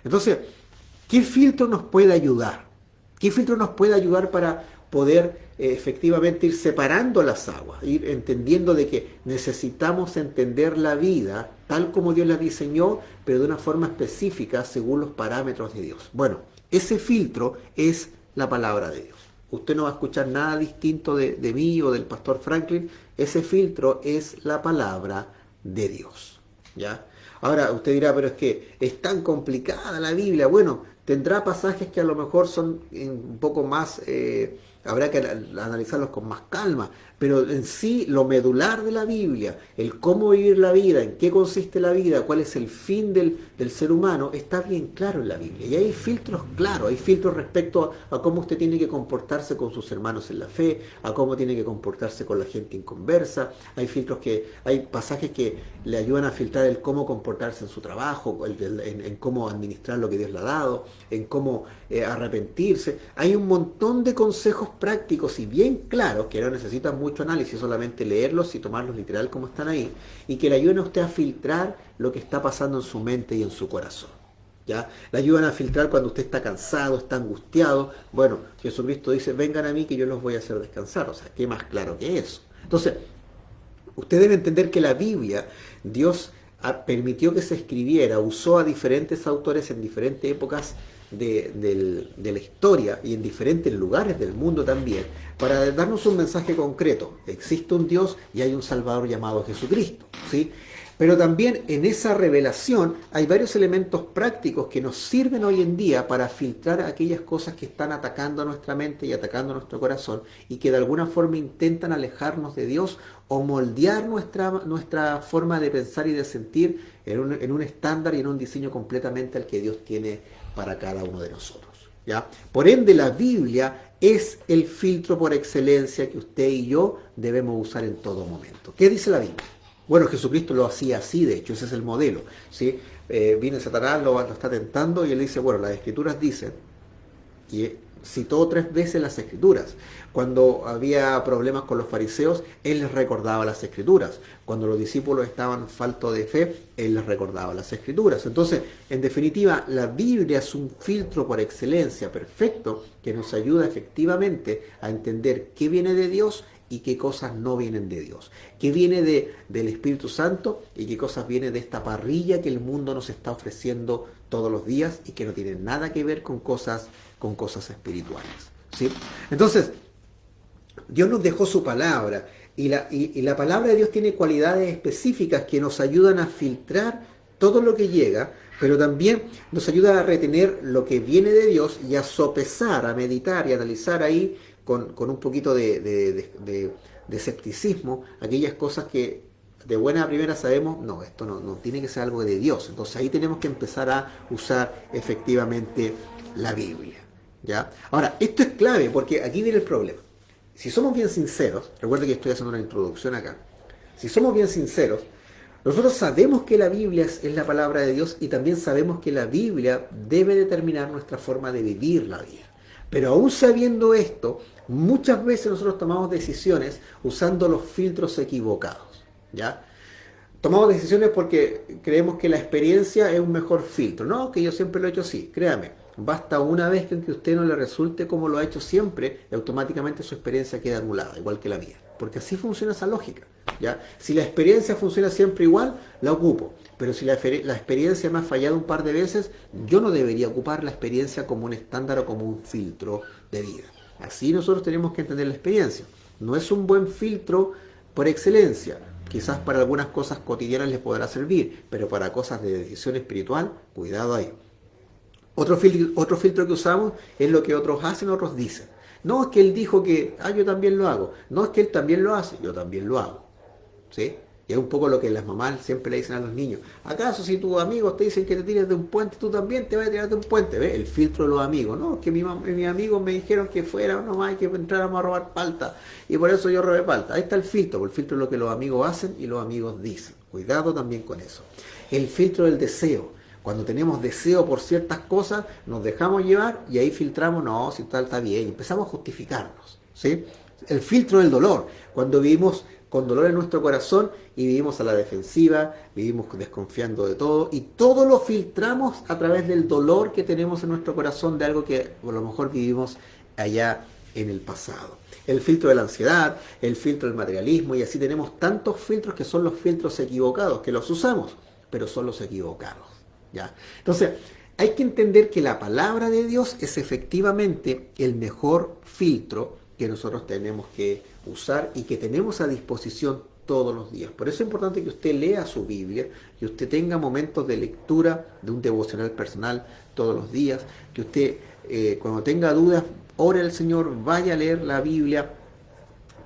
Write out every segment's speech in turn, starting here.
Entonces, ¿qué filtro nos puede ayudar? ¿Qué filtro nos puede ayudar para poder efectivamente ir separando las aguas, ir entendiendo de que necesitamos entender la vida tal como Dios la diseñó, pero de una forma específica según los parámetros de Dios? Bueno, ese filtro es la palabra de Dios. Usted no va a escuchar nada distinto de mí o del pastor Franklin. Ese filtro es la palabra de Dios. ¿Ya? Ahora usted dirá, pero es que es tan complicada la Biblia. Bueno, tendrá pasajes que a lo mejor son un poco más, habrá que analizarlos con más calma, pero en sí lo medular de la Biblia, el cómo vivir la vida, en qué consiste la vida, cuál es el fin del ser humano, está bien claro en la Biblia. Y hay filtros claros, hay filtros respecto a cómo usted tiene que comportarse con sus hermanos en la fe, a cómo tiene que comportarse con la gente inconversa. Hay pasajes que le ayudan a filtrar el cómo comportarse en su trabajo, en cómo administrar lo que Dios le ha dado, en cómo arrepentirse. Hay un montón de consejos prácticos y bien claros que no necesitan mucho análisis, solamente leerlos y tomarlos literal como están ahí, y que le ayuden a usted a filtrar lo que está pasando en su mente y en su corazón. ¿Ya? Le ayudan a filtrar cuando usted está cansado, está angustiado. Bueno, Jesucristo dice, vengan a mí que yo los voy a hacer descansar. O sea, ¿qué más claro que eso? Entonces, usted debe entender que la Biblia, Dios permitió que se escribiera, usó a diferentes autores en diferentes épocas de la historia y en diferentes lugares del mundo también, para darnos un mensaje concreto. Existe un Dios y hay un Salvador llamado Jesucristo, ¿sí? Pero también en esa revelación hay varios elementos prácticos que nos sirven hoy en día para filtrar aquellas cosas que están atacando a nuestra mente y atacando a nuestro corazón y que de alguna forma intentan alejarnos de Dios o moldear nuestra forma de pensar y de sentir en un estándar y en un diseño completamente al que Dios tiene para cada uno de nosotros. ¿Ya? Por ende, la Biblia es el filtro por excelencia que usted y yo debemos usar en todo momento. ¿Qué dice la Biblia? Bueno, Jesucristo lo hacía así, de hecho, ese es el modelo, ¿sí? Viene Satanás, lo está tentando y él dice, bueno, las Escrituras dicen, y citó 3 veces las Escrituras. Cuando había problemas con los fariseos, él les recordaba las Escrituras. Cuando los discípulos estaban faltos de fe, él les recordaba las Escrituras. Entonces, en definitiva, la Biblia es un filtro por excelencia perfecto que nos ayuda efectivamente a entender qué viene de Dios y qué cosas no vienen de Dios, qué viene del Espíritu Santo y qué cosas vienen de esta parrilla que el mundo nos está ofreciendo todos los días y que no tienen nada que ver con cosas espirituales, ¿sí? Entonces, Dios nos dejó su palabra y la palabra de Dios tiene cualidades específicas que nos ayudan a filtrar todo lo que llega, pero también nos ayuda a retener lo que viene de Dios y a sopesar, a meditar y a analizar ahí con un poquito de escepticismo aquellas cosas que de buena primera sabemos, no, esto no tiene que ser algo de Dios. Entonces ahí tenemos que empezar a usar efectivamente la Biblia, ¿ya? Ahora, esto es clave porque aquí viene el problema. Si somos bien sinceros, recuerda que estoy haciendo una introducción acá, si somos bien sinceros, nosotros sabemos que la Biblia es la palabra de Dios y también sabemos que la Biblia debe determinar nuestra forma de vivir la vida. Pero aún sabiendo esto, muchas veces nosotros tomamos decisiones usando los filtros equivocados, ¿ya? Tomamos decisiones porque creemos que la experiencia es un mejor filtro. No, que yo siempre lo he hecho así, créame. Basta una vez que a usted no le resulte como lo ha hecho siempre y automáticamente su experiencia queda anulada, igual que la mía. Porque así funciona esa lógica, ¿ya? Si la experiencia funciona siempre igual, la ocupo. Pero si la experiencia me ha fallado un par de veces, yo no debería ocupar la experiencia como un estándar o como un filtro de vida. Así nosotros tenemos que entender la experiencia. No es un buen filtro por excelencia. Quizás para algunas cosas cotidianas les podrá servir, pero para cosas de decisión espiritual, cuidado ahí. Otro filtro que usamos es lo que otros hacen, otros dicen. No es que él dijo que, yo también lo hago. No es que él también lo hace, yo también lo hago. ¿Sí? Y es un poco lo que las mamás siempre le dicen a los niños. ¿Acaso si tus amigos te dicen que te tires de un puente, tú también te vas a tirar de un puente? ¿Ves? El filtro de los amigos. No, es que mis amigos me dijeron que fuera nomás y que entráramos a robar palta. Y por eso yo robé palta. Ahí está el filtro. El filtro es lo que los amigos hacen y los amigos dicen. Cuidado también con eso. El filtro del deseo. Cuando tenemos deseo por ciertas cosas, nos dejamos llevar y ahí filtramos, no, si tal está bien. Y empezamos a justificarnos, ¿sí? El filtro del dolor. Cuando vivimos con dolor en nuestro corazón y vivimos a la defensiva, vivimos desconfiando de todo y todo lo filtramos a través del dolor que tenemos en nuestro corazón de algo que a lo mejor vivimos allá en el pasado. El filtro de la ansiedad, el filtro del materialismo y así tenemos tantos filtros que son los filtros equivocados, que los usamos, pero son los equivocados. ¿Ya? Entonces, hay que entender que la palabra de Dios es efectivamente el mejor filtro que nosotros tenemos que usar y que tenemos a disposición todos los días. Por eso es importante que usted lea su Biblia, que usted tenga momentos de lectura de un devocional personal todos los días, que usted cuando tenga dudas, ore al Señor, vaya a leer la Biblia,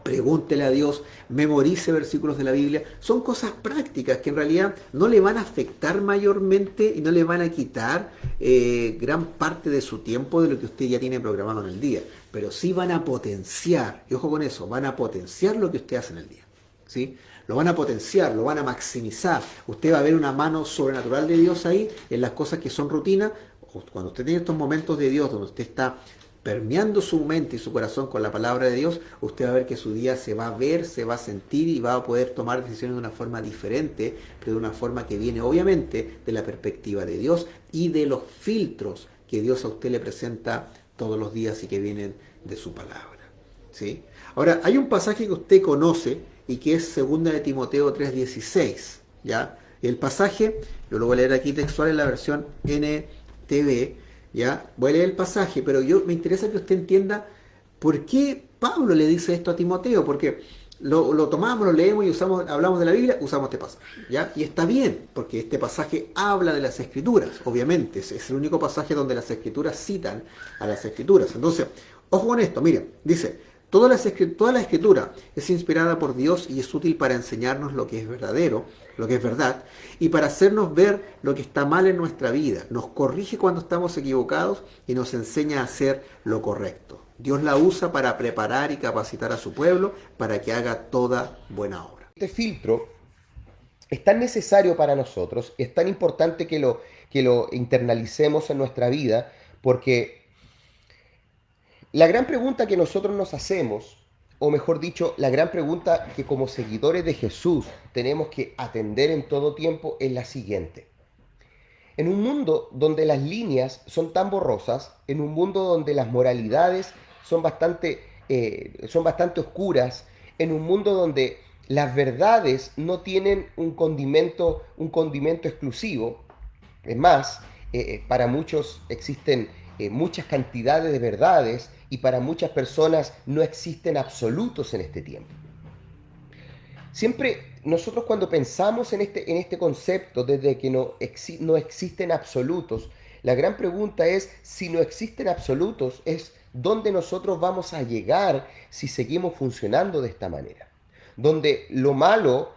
pregúntele a Dios, memorice versículos de la Biblia. Son cosas prácticas que en realidad no le van a afectar mayormente y no le van a quitar gran parte de su tiempo de lo que usted ya tiene programado en el día. Pero sí van a potenciar, y ojo con eso, van a potenciar lo que usted hace en el día. ¿Sí? Lo van a potenciar, lo van a maximizar. Usted va a ver una mano sobrenatural de Dios ahí en las cosas que son rutina. Cuando usted tiene estos momentos de Dios donde usted está permeando su mente y su corazón con la palabra de Dios, usted va a ver que su día se va a ver, se va a sentir y va a poder tomar decisiones de una forma diferente, pero de una forma que viene obviamente de la perspectiva de Dios y de los filtros que Dios a usted le presenta todos los días y que vienen de su palabra. ¿Sí? Ahora, hay un pasaje que usted conoce y que es 2 de Timoteo 3:16, ¿ya? El pasaje, yo lo voy a leer aquí textual en la versión NTV, ¿ya? Voy a leer el pasaje, pero me interesa que usted entienda por qué Pablo le dice esto a Timoteo, porque lo tomamos, lo leemos y hablamos de la Biblia, usamos este pasaje, ¿ya? Y está bien, porque este pasaje habla de las Escrituras, obviamente, es el único pasaje donde las Escrituras citan a las Escrituras. Entonces, ojo con esto, miren, dice, toda la Escritura es inspirada por Dios y es útil para enseñarnos lo que es verdadero, lo que es verdad, y para hacernos ver lo que está mal en nuestra vida. Nos corrige cuando estamos equivocados y nos enseña a hacer lo correcto. Dios la usa para preparar y capacitar a su pueblo para que haga toda buena obra. Este filtro es tan necesario para nosotros, es tan importante que lo internalicemos en nuestra vida, porque la gran pregunta que nosotros nos hacemos, o mejor dicho, la gran pregunta que como seguidores de Jesús tenemos que atender en todo tiempo es la siguiente. En un mundo donde las líneas son tan borrosas, en un mundo donde las moralidades son bastante oscuras, en un mundo donde las verdades no tienen un condimento exclusivo, es más, para muchos existen muchas cantidades de verdades y para muchas personas no existen absolutos en este tiempo. Siempre nosotros cuando pensamos en este concepto, desde que no existen absolutos, la gran pregunta es, si no existen absolutos, es dónde nosotros vamos a llegar si seguimos funcionando de esta manera. Donde lo malo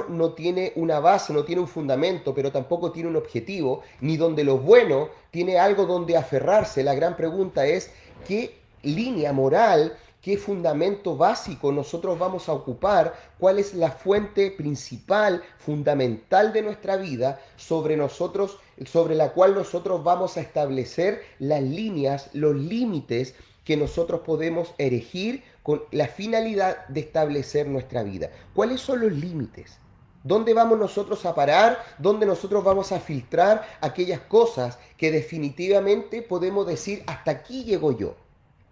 no tiene una base, no tiene un fundamento, pero tampoco tiene un objetivo, ni donde lo bueno tiene algo donde aferrarse. La gran pregunta es, ¿qué línea moral, qué fundamento básico nosotros vamos a ocupar? ¿Cuál es la fuente principal, fundamental de nuestra vida sobre nosotros, sobre la cual nosotros vamos a establecer las líneas, los límites que nosotros podemos erigir con la finalidad de establecer nuestra vida? ¿Cuáles son los límites? ¿Dónde vamos nosotros a parar? ¿Dónde nosotros vamos a filtrar aquellas cosas que definitivamente podemos decir, hasta aquí llego yo?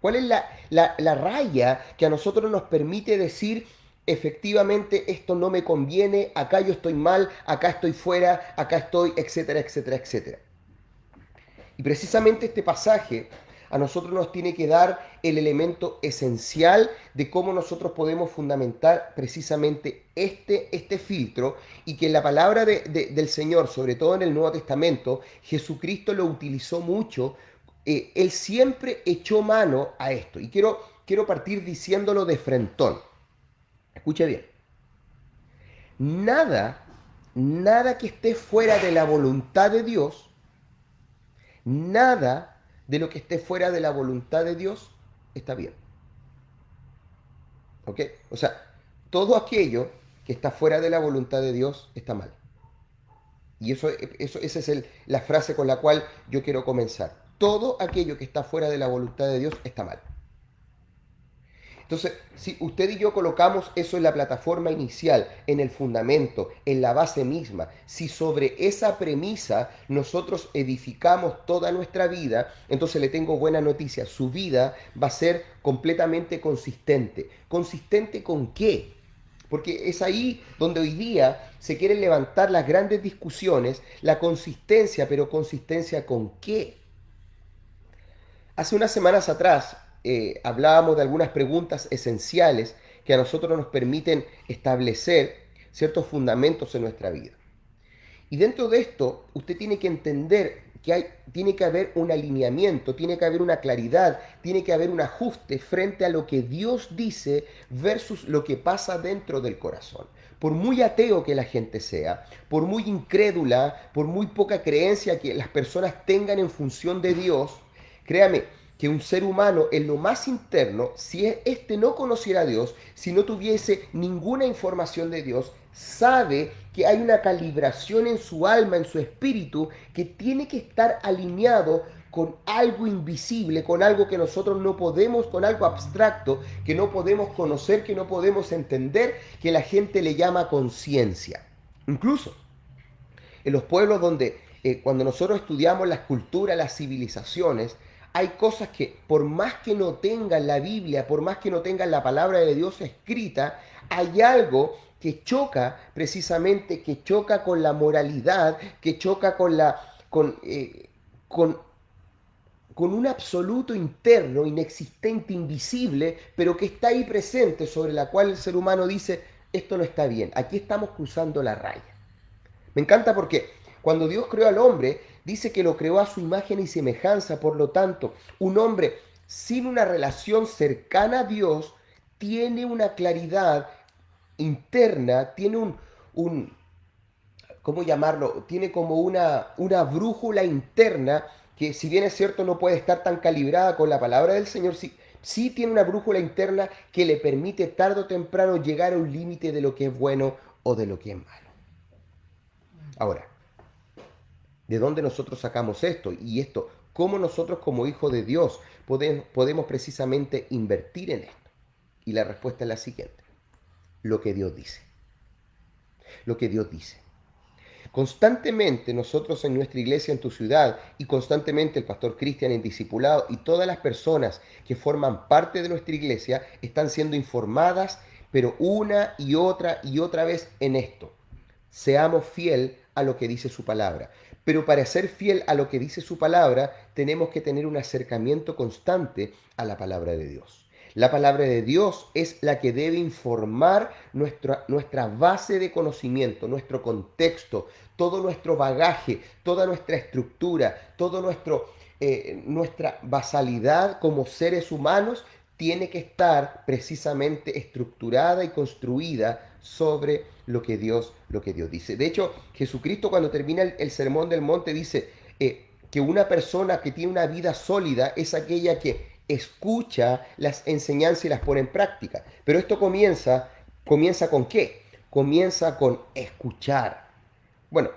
¿Cuál es la raya que a nosotros nos permite decir, efectivamente esto no me conviene, acá yo estoy mal, acá estoy fuera, acá estoy, etcétera, etcétera, etcétera? Y precisamente este pasaje a nosotros nos tiene que dar el elemento esencial de cómo nosotros podemos fundamentar precisamente este filtro, y que en la palabra del Señor, sobre todo en el Nuevo Testamento, Jesucristo lo utilizó mucho. Él siempre echó mano a esto. Y quiero partir diciéndolo de frentón. Escuche bien. Nada que esté fuera de la voluntad de Dios, nada de lo que esté fuera de la voluntad de Dios está bien. ¿Ok? O sea, todo aquello que está fuera de la voluntad de Dios está mal. Y esa es la frase con la cual yo quiero comenzar. Todo aquello que está fuera de la voluntad de Dios está mal. Entonces, si usted y yo colocamos eso en la plataforma inicial, en el fundamento, en la base misma, si sobre esa premisa nosotros edificamos toda nuestra vida, entonces le tengo buena noticia, su vida va a ser completamente consistente. ¿Consistente con qué? Porque es ahí donde hoy día se quieren levantar las grandes discusiones, la consistencia, pero consistencia con qué. Hace unas semanas atrás hablábamos de algunas preguntas esenciales que a nosotros nos permiten establecer ciertos fundamentos en nuestra vida. Y dentro de esto, usted tiene que entender que tiene que haber un alineamiento, tiene que haber una claridad, tiene que haber un ajuste frente a lo que Dios dice versus lo que pasa dentro del corazón. Por muy ateo que la gente sea, por muy incrédula, por muy poca creencia que las personas tengan en función de Dios, créame que un ser humano en lo más interno, si éste no conociera a Dios, si no tuviese ninguna información de Dios, sabe que hay una calibración en su alma, en su espíritu, que tiene que estar alineado con algo invisible, con algo que nosotros no podemos, con algo abstracto, que no podemos conocer, que no podemos entender, que la gente le llama conciencia. Incluso en los pueblos donde cuando nosotros estudiamos las culturas, las civilizaciones, hay cosas que por más que no tengan la Biblia, por más que no tengan la palabra de Dios escrita, hay algo que choca precisamente, que choca con la moralidad, que choca con, con un absoluto interno, inexistente, invisible, pero que está ahí presente, sobre la cual el ser humano dice, esto no está bien, aquí estamos cruzando la raya. Me encanta porque cuando Dios creó al hombre, dice que lo creó a su imagen y semejanza. Por lo tanto, un hombre sin una relación cercana a Dios tiene una claridad interna, tiene ¿cómo llamarlo? Tiene como una brújula interna que, si bien es cierto, no puede estar tan calibrada con la palabra del Señor, sí, sí tiene una brújula interna que le permite tarde o temprano llegar a un límite de lo que es bueno o de lo que es malo. Ahora, ¿de dónde nosotros sacamos esto? Y esto, ¿cómo nosotros como hijos de Dios podemos precisamente invertir en esto? Y la respuesta es la siguiente. Lo que Dios dice. Lo que Dios dice. Constantemente nosotros en nuestra iglesia, en tu ciudad, y constantemente el pastor Cristian en discipulado y todas las personas que forman parte de nuestra iglesia están siendo informadas, pero una y otra vez en esto. Seamos fiel a lo que dice su palabra. Pero para ser fiel a lo que dice su palabra, tenemos que tener un acercamiento constante a la palabra de Dios. La palabra de Dios es la que debe informar nuestra base de conocimiento, nuestro contexto, todo nuestro bagaje, toda nuestra estructura, toda nuestra basalidad como seres humanos tiene que estar precisamente estructurada y construida sobre lo que Dios dice. De hecho, Jesucristo cuando termina el Sermón del Monte dice que una persona que tiene una vida sólida es aquella que escucha las enseñanzas y las pone en práctica. Pero esto comienza ¿con qué? Comienza con escuchar. Bueno,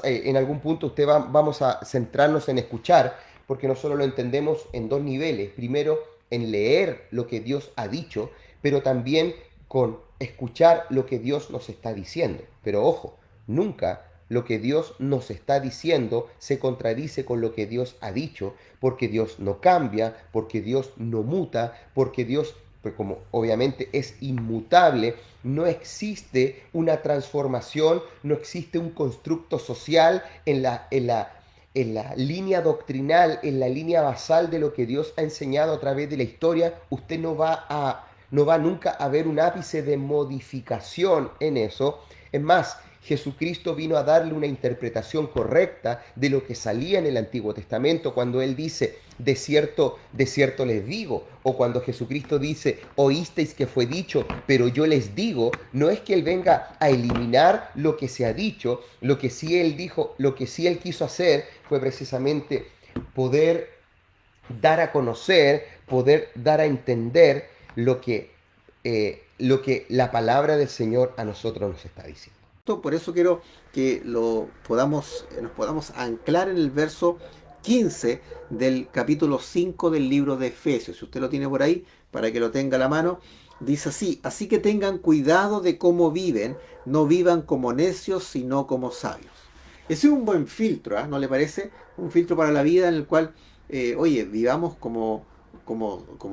en algún punto vamos a centrarnos en escuchar, porque nosotros lo entendemos en dos niveles. Primero, en leer lo que Dios ha dicho, pero también con escuchar lo que Dios nos está diciendo. Pero ojo, nunca lo que Dios nos está diciendo se contradice con lo que Dios ha dicho, porque Dios no cambia, porque Dios no muta, porque Dios, pues como obviamente es inmutable, no existe una transformación, no existe un constructo social en la línea doctrinal, en la línea basal de lo que Dios ha enseñado a través de la historia. Usted no va nunca a ver un ápice de modificación en eso. Es más, Jesucristo vino a darle una interpretación correcta de lo que salía en el Antiguo Testamento cuando Él dice, de cierto les digo, o cuando Jesucristo dice, oísteis que fue dicho, pero yo les digo, no es que Él venga a eliminar lo que se ha dicho, lo que sí Él dijo, lo que sí Él quiso hacer fue precisamente poder dar a conocer, poder dar a entender lo que la palabra del Señor a nosotros nos está diciendo. Por eso quiero que nos podamos anclar en el verso 15 del capítulo 5 del libro de Efesios. Si usted lo tiene por ahí, para que lo tenga a la mano. Dice así: así que tengan cuidado de cómo viven, no vivan como necios, sino como sabios. Ese es un buen filtro, ¿no le parece? Un filtro para la vida en el cual, oye, vivamos como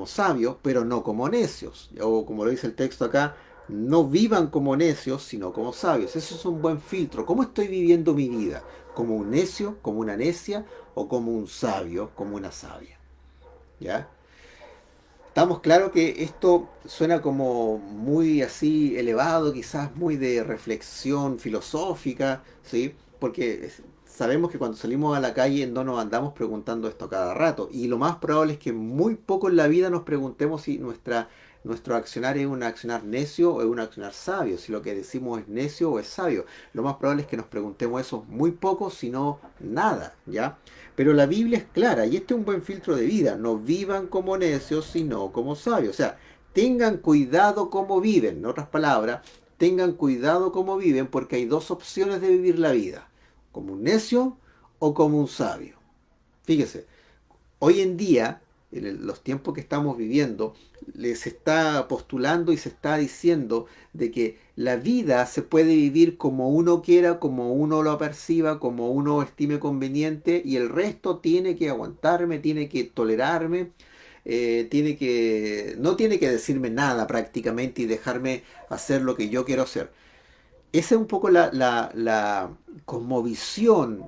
sabios, pero no como necios. O como lo dice el texto acá, no vivan como necios, sino como sabios. Eso es un buen filtro. ¿Cómo estoy viviendo mi vida? ¿Como un necio, como una necia, o como un sabio, como una sabia? ¿Ya? Estamos claros que esto suena como muy así elevado, quizás muy de reflexión filosófica, ¿sí? Porque sabemos que cuando salimos a la calle no nos andamos preguntando esto a cada rato. Y lo más probable es que muy poco en la vida nos preguntemos si nuestro accionar es un accionar necio o es un accionar sabio, si lo que decimos es necio o es sabio. Lo más probable es que nos preguntemos eso muy poco, si no nada, ¿ya? Pero la Biblia es clara y este es un buen filtro de vida. No vivan como necios, sino como sabios. O sea, tengan cuidado cómo viven. En otras palabras, tengan cuidado cómo viven porque hay dos opciones de vivir la vida. Como un necio o como un sabio. Fíjese, hoy en día, en los tiempos que estamos viviendo, les está postulando y se está diciendo de que la vida se puede vivir como uno quiera, como uno lo perciba, como uno estime conveniente, y el resto tiene que aguantarme, tiene que tolerarme, no tiene que decirme nada prácticamente y dejarme hacer lo que yo quiero hacer. Esa es un poco la cosmovisión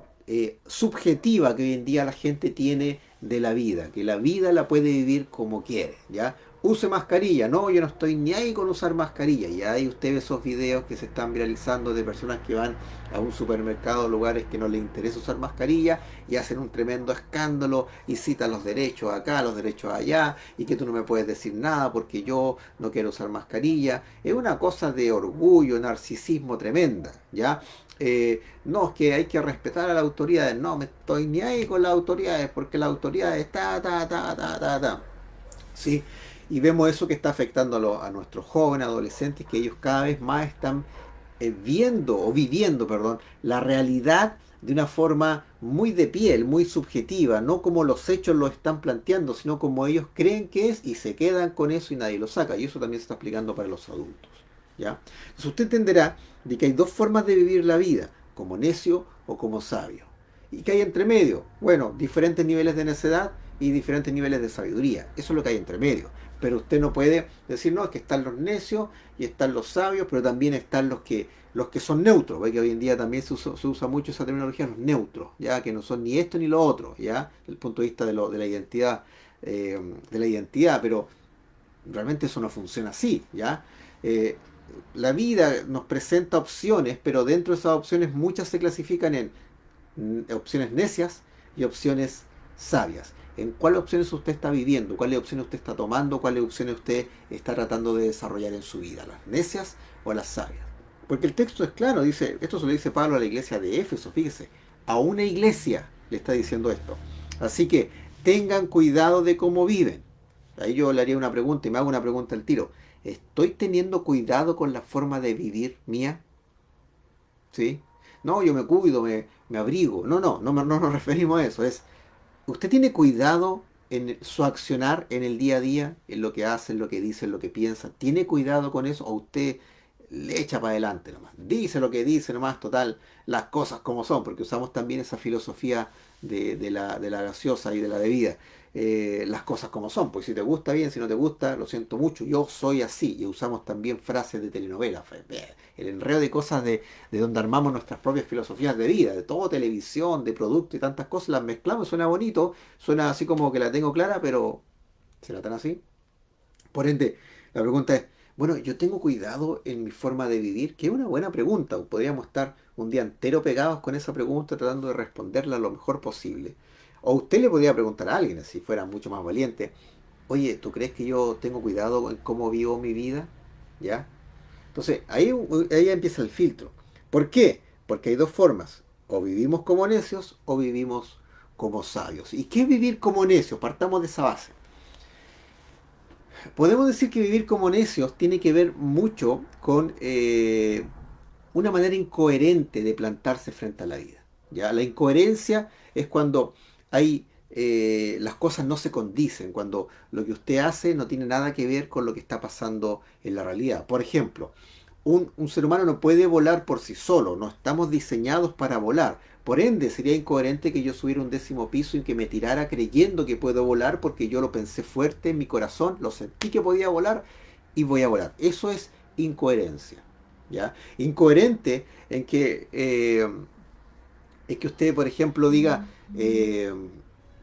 subjetiva que hoy en día la gente tiene de la vida, que la vida la puede vivir como quiere, ¿ya? Use mascarilla, no, yo no estoy ni ahí con usar mascarilla, y ahí usted ve esos videos que se están viralizando de personas que van a un supermercado, lugares que no les interesa usar mascarilla, y hacen un tremendo escándalo, y citan los derechos acá, los derechos allá, y que tú no me puedes decir nada porque yo no quiero usar mascarilla. Es una cosa de orgullo, narcisismo tremenda, ¿ya? No, es que hay que respetar a las autoridades. No, me estoy ni ahí con las autoridades porque las autoridades ta. ¿Sí? Y vemos eso que está afectando a nuestros jóvenes, adolescentes, que ellos cada vez más están viendo o viviendo, perdón, la realidad de una forma muy de piel, muy subjetiva, no como los hechos lo están planteando, sino como ellos creen que es y se quedan con eso y nadie lo saca. Y eso también se está aplicando para los adultos. ¿Ya? Entonces usted entenderá de que hay dos formas de vivir la vida, como necio o como sabio. ¿Y qué hay entre medio? Bueno, diferentes niveles de necedad y diferentes niveles de sabiduría. Eso es lo que hay entre medio. Pero usted no puede decir, no, es que están los necios y están los sabios, pero también están los que son neutros, porque hoy en día también se usa mucho esa terminología, los neutros, ya que no son ni esto ni lo otro, ya, desde el punto de vista de la identidad, pero realmente eso no funciona así, ya. Eh, la vida nos presenta opciones, pero dentro de esas opciones muchas se clasifican en opciones necias y opciones sabias. ¿En cuáles opciones usted está viviendo? ¿Cuáles opciones usted está tomando? ¿Cuáles opciones usted está tratando de desarrollar en su vida? ¿Las necias o las sabias? Porque el texto es claro, dice, esto se lo dice Pablo a la iglesia de Éfeso, fíjese, a una iglesia le está diciendo esto. Así que tengan cuidado de cómo viven. Ahí yo le haría una pregunta y me hago una pregunta al tiro. ¿Estoy teniendo cuidado con la forma de vivir mía? ¿Sí? No, yo me cuido, me abrigo. No nos referimos a eso. ¿Usted tiene cuidado en su accionar en el día a día, en lo que hace, en lo que dice, en lo que piensa? ¿Tiene cuidado con eso o usted le echa para adelante nomás? Dice lo que dice nomás, total, las cosas como son, porque usamos también esa filosofía de la gaseosa y de la bebida. Las cosas como son, pues si te gusta bien, si no te gusta, lo siento mucho, yo soy así. Y usamos también frases de telenovela, el enredo de cosas de donde armamos nuestras propias filosofías de vida, de todo televisión, de producto y tantas cosas, las mezclamos, suena bonito, suena así como que la tengo clara, pero ¿será tan así? Por ende, la pregunta es, bueno, yo tengo cuidado en mi forma de vivir, que es una buena pregunta. Podríamos estar un día entero pegados con esa pregunta tratando de responderla lo mejor posible. O usted le podría preguntar a alguien, si fuera mucho más valiente, oye, ¿tú crees que yo tengo cuidado en cómo vivo mi vida? ¿Ya? Entonces, ahí empieza el filtro. ¿Por qué? Porque hay dos formas. O vivimos como necios o vivimos como sabios. ¿Y qué es vivir como necios? Partamos de esa base. Podemos decir que vivir como necios tiene que ver mucho con una manera incoherente de plantarse frente a la vida. ¿Ya? La incoherencia es cuando hay las cosas no se condicen, cuando lo que usted hace no tiene nada que ver con lo que está pasando en la realidad. Por ejemplo, un ser humano no puede volar por sí solo, no estamos diseñados para volar. Por ende, sería incoherente que yo subiera un 10º piso y que me tirara creyendo que puedo volar porque yo lo pensé fuerte en mi corazón, lo sentí que podía volar y voy a volar. Eso es incoherencia. ¿Ya? Incoherente en que es que usted, por ejemplo, diga,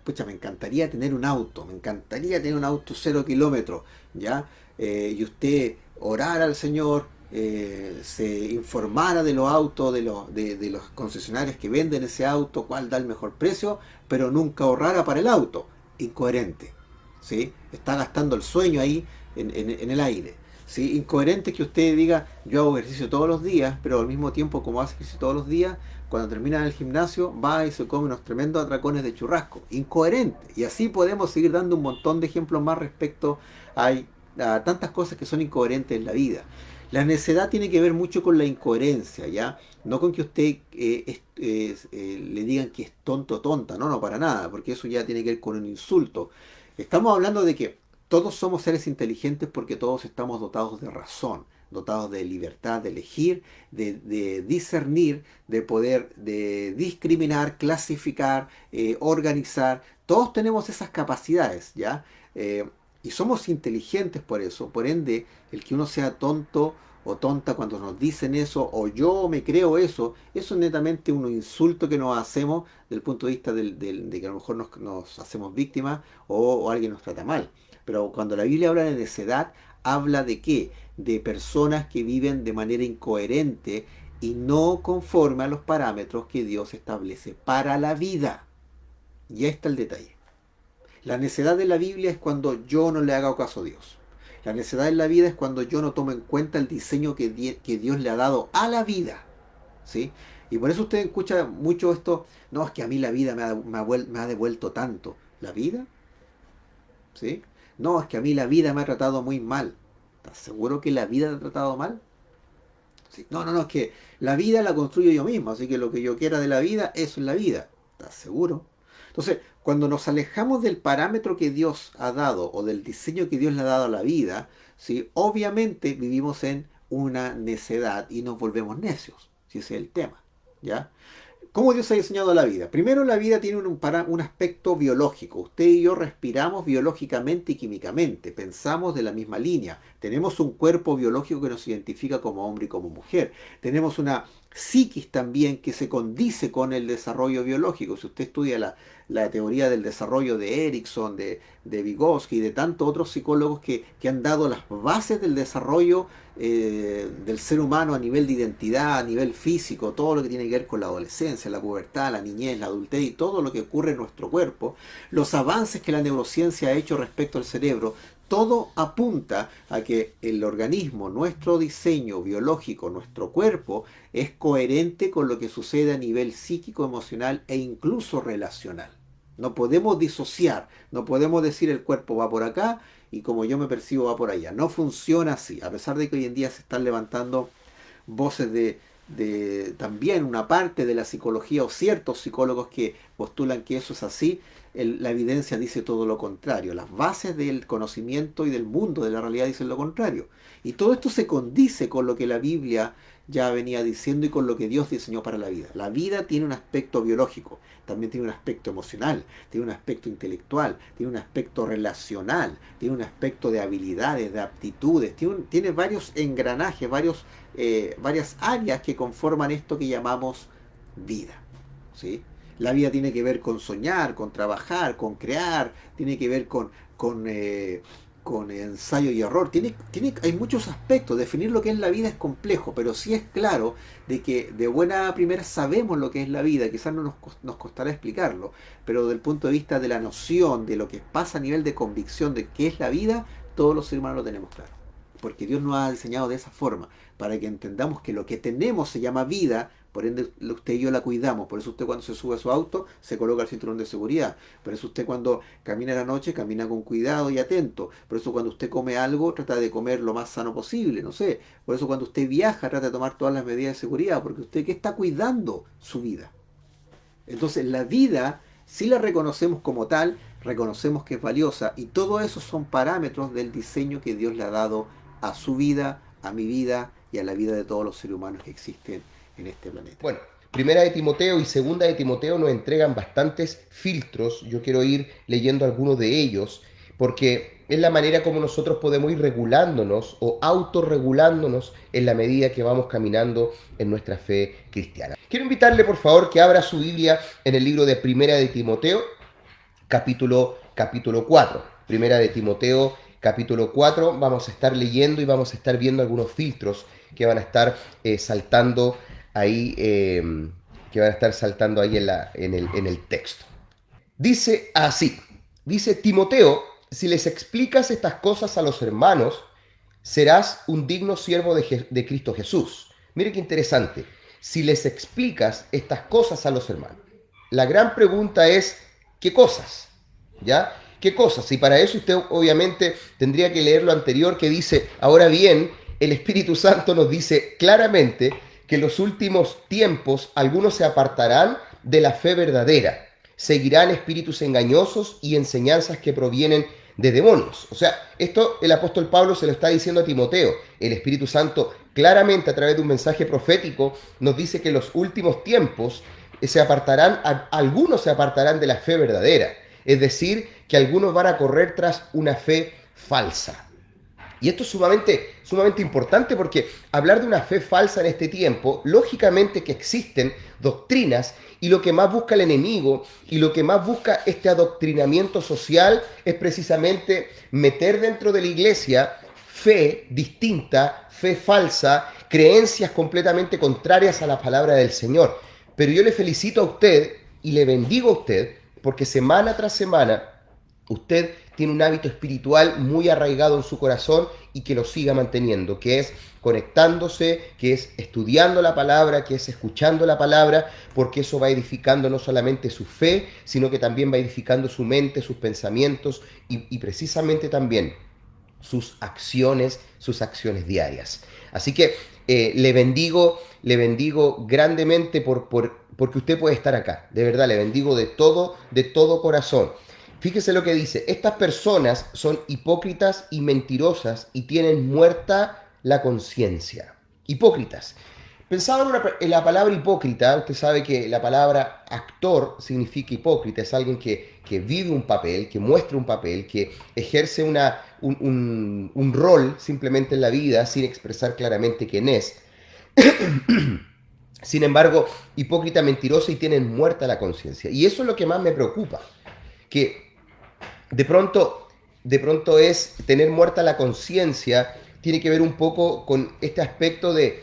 pucha, me encantaría tener un auto, me encantaría tener un auto 0 kilómetros, ¿ya? Y usted orara al Señor, se informara de los autos, de los concesionarios que venden ese auto, cuál da el mejor precio, pero nunca ahorrara para el auto. Incoherente, ¿sí? Está gastando el sueño ahí en el aire. ¿Sí? Incoherente que usted diga, yo hago ejercicio todos los días, pero al mismo tiempo como hace ejercicio todos los días, cuando termina en el gimnasio va y se come unos tremendos atracones de churrasco. Incoherente. Y así podemos seguir dando un montón de ejemplos más respecto a tantas cosas que son incoherentes en la vida. La necedad tiene que ver mucho con la incoherencia, ¿ya? No con que usted le digan que es tonto o tonta, no, no, para nada, porque eso ya tiene que ver con un insulto. Estamos hablando de que todos somos seres inteligentes porque todos estamos dotados de razón, dotados de libertad de elegir, de discernir, de poder de discriminar, clasificar, organizar. Todos tenemos esas capacidades, ¿ya? Y somos inteligentes por eso. Por ende, el que uno sea tonto o tonta cuando nos dicen eso, o yo me creo eso es netamente un insulto que nos hacemos desde el punto de vista de que a lo mejor nos hacemos víctimas o alguien nos trata mal. Pero cuando la Biblia habla de necedad, habla de qué? De personas que viven de manera incoherente y no conforme a los parámetros que Dios establece para la vida. Y ahí está el detalle. La necedad de la Biblia es cuando yo no le hago caso a Dios. La necedad en la vida es cuando yo no tomo en cuenta el diseño que Dios le ha dado a la vida. ¿Sí? Y por eso usted escucha mucho esto, no, es que a mí la vida me ha devuelto tanto. ¿La vida? ¿Sí? No, es que a mí la vida me ha tratado muy mal. ¿Estás seguro que la vida te ha tratado mal? Sí. No, no, no, es que la vida la construyo yo mismo, así que lo que yo quiera de la vida, eso es la vida. ¿Estás seguro? Entonces, cuando nos alejamos del parámetro que Dios ha dado o del diseño que Dios le ha dado a la vida, ¿sí? Obviamente vivimos en una necedad y nos volvemos necios, si ese es el tema. ¿Ya? ¿Cómo Dios ha diseñado la vida? Primero, la vida tiene un aspecto biológico. Usted y yo respiramos biológicamente y químicamente, pensamos de la misma línea. Tenemos un cuerpo biológico que nos identifica como hombre y como mujer. Tenemos una psiquis también que se condice con el desarrollo biológico. Si usted estudia la teoría del desarrollo de Erickson, de Vygotsky y de tantos otros psicólogos que han dado las bases del desarrollo del ser humano a nivel de identidad, a nivel físico, todo lo que tiene que ver con la adolescencia, la pubertad, la niñez, la adultez y todo lo que ocurre en nuestro cuerpo, los avances que la neurociencia ha hecho respecto al cerebro, todo apunta a que el organismo, nuestro diseño biológico, nuestro cuerpo, es coherente con lo que sucede a nivel psíquico, emocional e incluso relacional. No podemos disociar, no podemos decir el cuerpo va por acá y como yo me percibo va por allá. No funciona así, a pesar de que hoy en día se están levantando voces de también una parte de la psicología o ciertos psicólogos que postulan que eso es así. La evidencia dice todo lo contrario. Las bases del conocimiento y del mundo de la realidad dicen lo contrario. Y todo esto se condice con lo que la Biblia ya venía diciendo y con lo que Dios diseñó para la vida. La vida tiene un aspecto biológico, también tiene un aspecto emocional, tiene un aspecto intelectual, tiene un aspecto relacional, tiene un aspecto de habilidades, de aptitudes, tiene varios engranajes, varias áreas que conforman esto que llamamos vida. ¿Sí? La vida tiene que ver con soñar, con trabajar, con crear, tiene que ver con ensayo y error. Hay muchos aspectos. Definir lo que es la vida es complejo, pero sí es claro de que de buena primera sabemos lo que es la vida. Quizás no nos costará explicarlo, pero desde el punto de vista de la noción, de lo que pasa a nivel de convicción de qué es la vida, todos los seres humanos lo tenemos claro. Porque Dios nos ha diseñado de esa forma, para que entendamos que lo que tenemos se llama vida, por ende usted y yo la cuidamos. Por eso usted cuando se sube a su auto se coloca el cinturón de seguridad. Por eso usted cuando camina en la noche camina con cuidado y atento. Por eso cuando usted come algo trata de comer lo más sano posible, no sé. Por eso cuando usted viaja trata de tomar todas las medidas de seguridad, porque usted que está cuidando su vida. Entonces la vida Si la reconocemos como tal, reconocemos que es valiosa y todo eso son parámetros del diseño que Dios le ha dado a su vida, a mi vida y a la vida de todos los seres humanos que existen en este planeta. Bueno, Primera de Timoteo y Segunda de Timoteo nos entregan bastantes filtros. Yo quiero ir leyendo algunos de ellos porque es la manera como nosotros podemos ir regulándonos o autorregulándonos en la medida que vamos caminando en nuestra fe cristiana. Quiero invitarle, por favor, que abra su Biblia en el libro de Primera de Timoteo, capítulo 4. Primera de Timoteo, capítulo 4. Vamos a estar leyendo y vamos a estar viendo algunos filtros que van a estar saltando ahí, en el texto. Dice así, dice Timoteo, si les explicas estas cosas a los hermanos, serás un digno siervo de Cristo Jesús. Mire qué interesante, si les explicas estas cosas a los hermanos. La gran pregunta es, ¿qué cosas? ¿Ya? ¿Qué cosas? Y para eso usted obviamente tendría que leer lo anterior que dice, ahora bien, el Espíritu Santo nos dice claramente que en los últimos tiempos algunos se apartarán de la fe verdadera, seguirán espíritus engañosos y enseñanzas que provienen de demonios. O sea, esto el apóstol Pablo se lo está diciendo a Timoteo. El Espíritu Santo claramente a través de un mensaje profético nos dice que en los últimos tiempos algunos se apartarán de la fe verdadera. Es decir, que algunos van a correr tras una fe falsa. Y esto es sumamente importante porque hablar de una fe falsa en este tiempo, lógicamente que existen doctrinas y lo que más busca el enemigo y lo que más busca este adoctrinamiento social es precisamente meter dentro de la iglesia fe distinta, fe falsa, creencias completamente contrarias a la palabra del Señor. Pero yo le felicito a usted y le bendigo a usted porque semana tras semana usted tiene un hábito espiritual muy arraigado en su corazón y que lo siga manteniendo, que es conectándose, que es estudiando la palabra, que es escuchando la palabra, porque eso va edificando no solamente su fe, sino que también va edificando su mente, sus pensamientos y precisamente también sus acciones diarias. Así que le bendigo grandemente porque usted puede estar acá. De verdad, le bendigo de todo corazón. Fíjese lo que dice, estas personas son hipócritas y mentirosas y tienen muerta la conciencia. Hipócritas. Pensaba en la palabra hipócrita, usted sabe que la palabra actor significa hipócrita, es alguien que vive un papel, que muestra un papel, que ejerce un rol simplemente en la vida sin expresar claramente quién es. Sin embargo, hipócrita, mentirosa y tienen muerta la conciencia. Y eso es lo que más me preocupa, que de pronto es tener muerta la conciencia, tiene que ver un poco con este aspecto de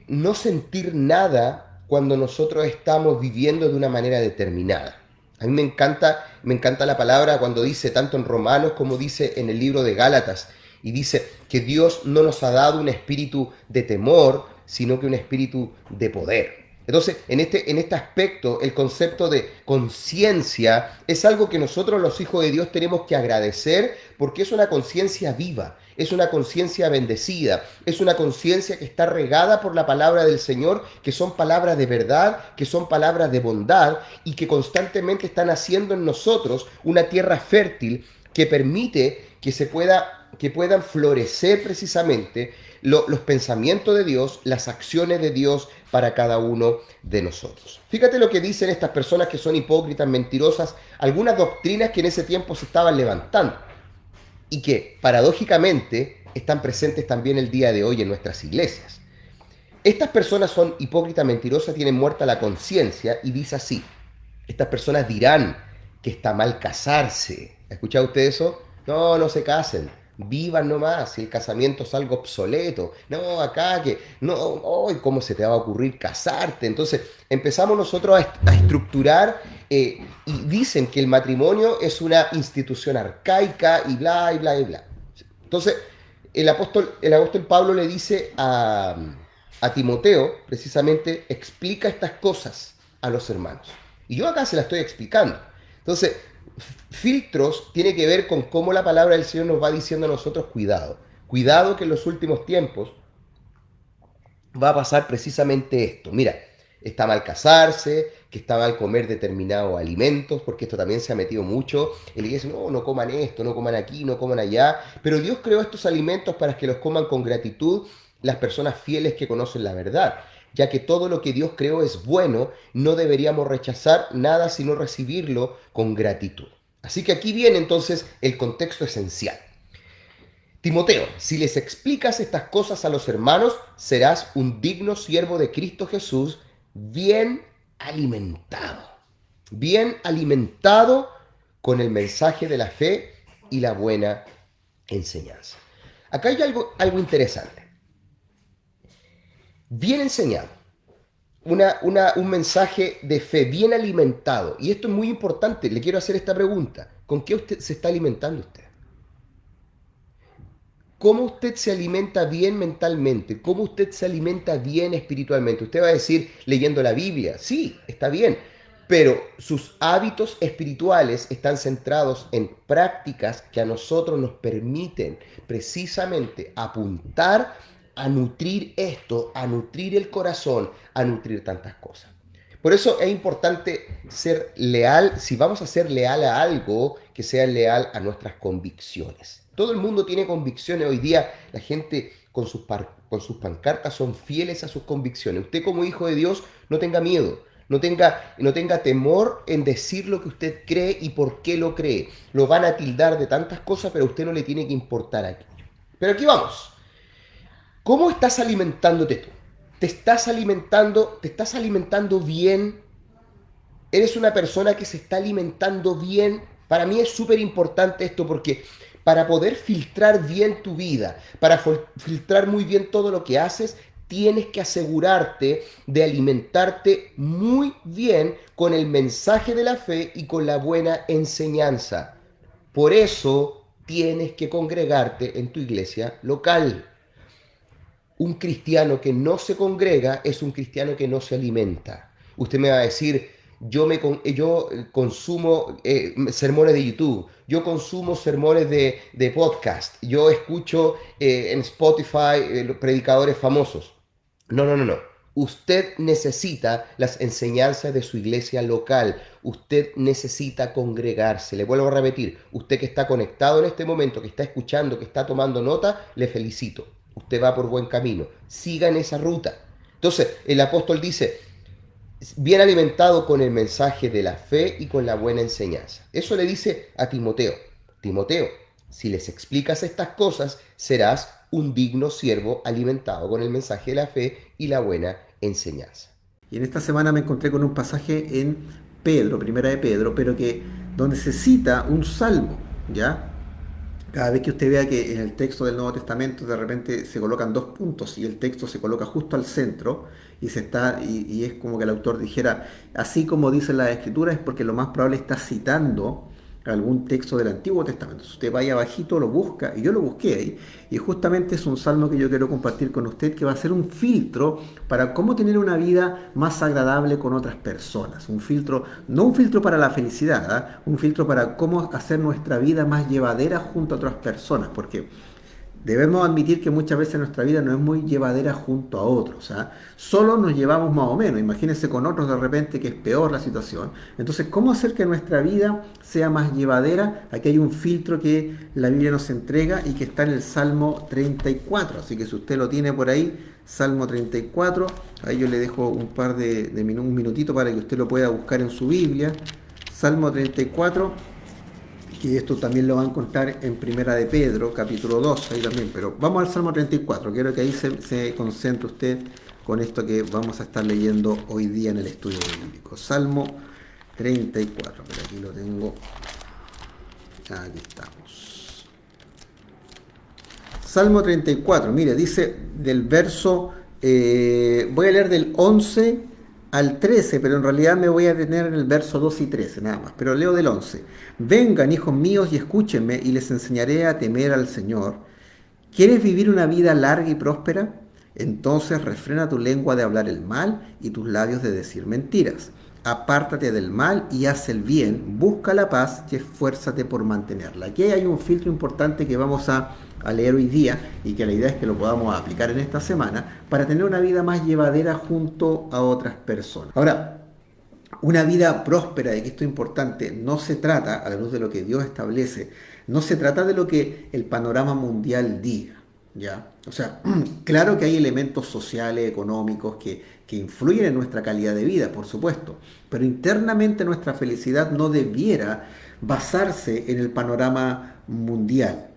no sentir nada cuando nosotros estamos viviendo de una manera determinada. A mí me encanta la palabra cuando dice, tanto en Romanos como dice en el libro de Gálatas, y dice que Dios no nos ha dado un espíritu de temor, sino que un espíritu de poder. Entonces, en este aspecto, el concepto de conciencia es algo que nosotros los hijos de Dios tenemos que agradecer porque es una conciencia viva, es una conciencia bendecida, es una conciencia que está regada por la palabra del Señor, que son palabras de verdad, que son palabras de bondad y que constantemente están haciendo en nosotros una tierra fértil que permite que puedan florecer precisamente los pensamientos de Dios, las acciones de Dios para cada uno de nosotros. Fíjate lo que dicen estas personas que son hipócritas, mentirosas, algunas doctrinas que en ese tiempo se estaban levantando y que paradójicamente están presentes también el día de hoy en nuestras iglesias. Estas personas son hipócritas, mentirosas, tienen muerta la conciencia y dice así, estas personas dirán que está mal casarse. ¿Ha escuchado usted eso? No se casen. Vivan nomás, si el casamiento es algo obsoleto. No, acá que, no, hoy, ¿cómo se te va a ocurrir casarte? Entonces empezamos nosotros a estructurar y dicen que el matrimonio es una institución arcaica y bla, y bla, y bla. Entonces el apóstol Pablo le dice a Timoteo, precisamente, explica estas cosas a los hermanos. Y yo acá se las estoy explicando. Entonces, filtros tiene que ver con cómo la palabra del Señor nos va diciendo a nosotros cuidado que en los últimos tiempos va a pasar precisamente esto. Mira, está mal casarse, que está mal comer determinados alimentos, porque esto también se ha metido mucho en la iglesia, no, no coman esto, no coman aquí, no coman allá, pero Dios creó estos alimentos para que los coman con gratitud las personas fieles que conocen la verdad, ya que todo lo que Dios creó es bueno, no deberíamos rechazar nada sino recibirlo con gratitud. Así que aquí viene entonces el contexto esencial. Timoteo, si les explicas estas cosas a los hermanos, serás un digno siervo de Cristo Jesús, alimentado, bien alimentado con el mensaje de la fe y la buena enseñanza. Acá hay algo interesante. Bien enseñado, un mensaje de fe, bien alimentado. Y esto es muy importante, le quiero hacer esta pregunta. ¿Con qué usted se está alimentando usted? ¿Cómo usted se alimenta bien mentalmente? ¿Cómo usted se alimenta bien espiritualmente? Usted va a decir, leyendo la Biblia. Sí, está bien. Pero sus hábitos espirituales están centrados en prácticas que a nosotros nos permiten precisamente apuntar a nutrir esto, a nutrir el corazón, a nutrir tantas cosas. Por eso es importante ser leal, si vamos a ser leal a algo, que sea leal a nuestras convicciones. Todo el mundo tiene convicciones. Hoy día la gente con sus pancartas son fieles a sus convicciones. Usted como hijo de Dios no tenga miedo, no tenga temor en decir lo que usted cree y por qué lo cree. Lo van a tildar de tantas cosas, pero a usted no le tiene que importar aquello. Pero aquí vamos. ¿Cómo estás alimentándote tú? ¿Te estás alimentando bien? ¿Eres una persona que se está alimentando bien? Para mí es súper importante esto porque para poder filtrar bien tu vida, para filtrar muy bien todo lo que haces, tienes que asegurarte de alimentarte muy bien con el mensaje de la fe y con la buena enseñanza. Por eso tienes que congregarte en tu iglesia local. Un cristiano que no se congrega es un cristiano que no se alimenta. Usted me va a decir, yo consumo sermones de YouTube, yo consumo sermones de podcast, yo escucho en Spotify los predicadores famosos. No, no, no, no. Usted necesita las enseñanzas de su iglesia local. Usted necesita congregarse. Le vuelvo a repetir, usted que está conectado en este momento, que está escuchando, que está tomando nota, le felicito. Usted va por buen camino. Siga en esa ruta. Entonces, el apóstol dice, bien alimentado con el mensaje de la fe y con la buena enseñanza. Eso le dice a Timoteo. Timoteo, si les explicas estas cosas, serás un digno siervo alimentado con el mensaje de la fe y la buena enseñanza. Y en esta semana me encontré con un pasaje en Pedro, primera de Pedro, pero que donde se cita un salmo, ¿ya? Cada vez que usted vea que en el texto del Nuevo Testamento de repente se colocan dos puntos y el texto se coloca justo al centro y es como que el autor dijera, así como dice la Escritura, es porque lo más probable está citando algún texto del Antiguo Testamento. Si usted vaya abajito, lo busca, y yo lo busqué ahí, y justamente es un salmo que yo quiero compartir con usted, que va a ser un filtro para cómo tener una vida más agradable con otras personas. Un filtro, no un filtro para la felicidad, ¿eh? Un filtro para cómo hacer nuestra vida más llevadera junto a otras personas, porque debemos admitir que muchas veces nuestra vida no es muy llevadera junto a otros. Solo nos llevamos más o menos. Imagínense con otros de repente que es peor la situación. Entonces, ¿cómo hacer que nuestra vida sea más llevadera? Aquí hay un filtro que la Biblia nos entrega y que está en el Salmo 34. Así que si usted lo tiene por ahí, Salmo 34, ahí yo le dejo un minutito para que usted lo pueda buscar en su Biblia. Salmo 34. Que esto también lo va a encontrar en Primera de Pedro, capítulo 2, ahí también, pero vamos al Salmo 34, quiero que ahí se concentre usted con esto que vamos a estar leyendo hoy día en el estudio bíblico. Salmo 34, pero aquí lo tengo, aquí estamos. Salmo 34, mire, dice del verso, voy a leer del 11 al 13, pero en realidad me voy a detener en el verso 2 y 13 nada más, pero leo del 11. Vengan, hijos míos, y escúchenme, y les enseñaré a temer al Señor. ¿Quieres vivir una vida larga y próspera? Entonces refrena tu lengua de hablar el mal y tus labios de decir mentiras. Apártate del mal y haz el bien, busca la paz y esfuérzate por mantenerla. Aquí hay un filtro importante que vamos a leer hoy día y que la idea es que lo podamos aplicar en esta semana para tener una vida más llevadera junto a otras personas. Ahora, Una vida próspera, y que esto es importante, no se trata, a la luz de lo que Dios establece, no se trata de lo que el panorama mundial diga, ¿ya? O sea, claro que hay elementos sociales, económicos que influyen en nuestra calidad de vida, por supuesto, pero internamente nuestra felicidad no debiera basarse en el panorama mundial,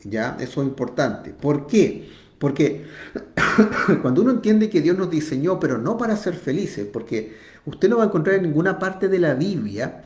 ¿ya? Eso es importante. ¿Por qué? Porque cuando uno entiende que Dios nos diseñó, pero no para ser felices, porque usted no va a encontrar en ninguna parte de la Biblia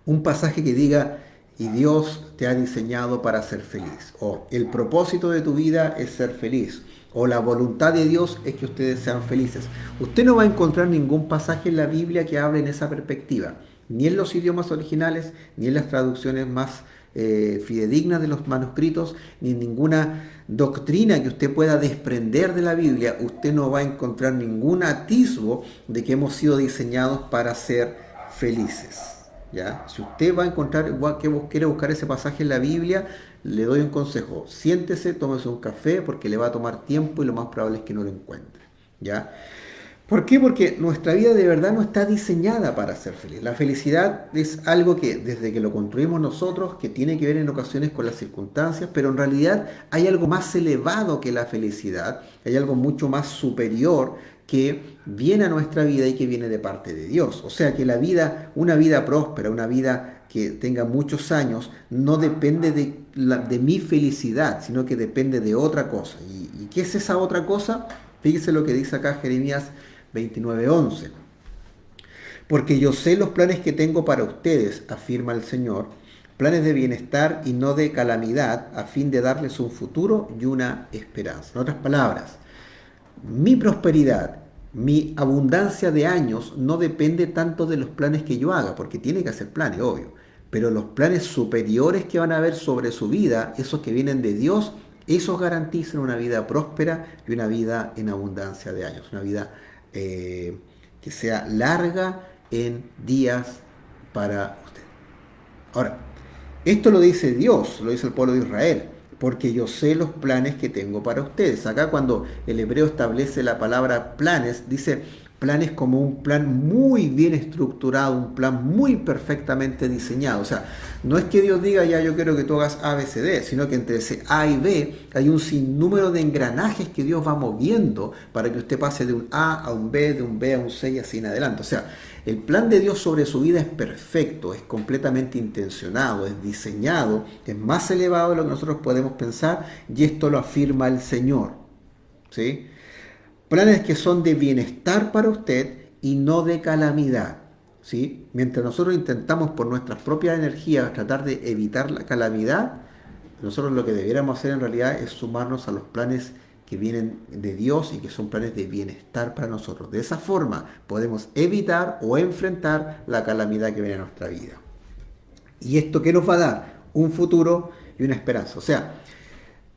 un pasaje que diga, y Dios te ha diseñado para ser feliz, o el propósito de tu vida es ser feliz, o la voluntad de Dios es que ustedes sean felices. Usted no va a encontrar ningún pasaje en la Biblia que hable en esa perspectiva, ni en los idiomas originales, ni en las traducciones más fidedignas de los manuscritos, ni en ninguna doctrina que usted pueda desprender de la Biblia. Usted no va a encontrar ningún atisbo de que hemos sido diseñados para ser felices. ¿Ya? Si usted va a encontrar, quiere buscar ese pasaje en la Biblia, le doy un consejo: siéntese, tómese un café, porque le va a tomar tiempo y lo más probable es que no lo encuentre, ¿ya? ¿Por qué? Porque nuestra vida de verdad no está diseñada para ser feliz. La felicidad es algo que desde que lo construimos nosotros, que tiene que ver en ocasiones con las circunstancias, pero en realidad hay algo más elevado que la felicidad, hay algo mucho más superior que viene a nuestra vida y que viene de parte de Dios. O sea que la vida, una vida próspera, una vida que tenga muchos años, no depende de mi felicidad, sino que depende de otra cosa. ¿Y qué es esa otra cosa? Fíjese lo que dice acá Jeremías 29:11. Porque yo sé los planes que tengo para ustedes, afirma el Señor, planes de bienestar y no de calamidad, a fin de darles un futuro y una esperanza. En otras palabras, mi prosperidad, mi abundancia de años no depende tanto de los planes que yo haga, porque tiene que hacer planes, obvio, pero los planes superiores que van a haber sobre su vida, esos que vienen de Dios, esos garantizan una vida próspera y una vida en abundancia de años, una vida que sea larga en días para usted. Ahora, esto lo dice Dios, lo dice el pueblo de Israel, porque yo sé los planes que tengo para ustedes. Acá cuando el hebreo establece la palabra planes, dice planes como un plan muy bien estructurado, un plan muy perfectamente diseñado. O sea, no es que Dios diga, ya yo quiero que tú hagas A, B, C, D, sino que entre ese A y B hay un sinnúmero de engranajes que Dios va moviendo para que usted pase de un A a un B, de un B a un C y así en adelante. O sea, el plan de Dios sobre su vida es perfecto, es completamente intencionado, es diseñado, es más elevado de lo que nosotros podemos pensar, y esto lo afirma el Señor, ¿sí? Planes que son de bienestar para usted y no de calamidad, ¿sí? Mientras nosotros intentamos por nuestras propias energías tratar de evitar la calamidad, nosotros lo que debiéramos hacer en realidad es sumarnos a los planes que vienen de Dios y que son planes de bienestar para nosotros. De esa forma podemos evitar o enfrentar la calamidad que viene a nuestra vida. ¿Y esto qué nos va a dar? Un futuro y una esperanza. O sea,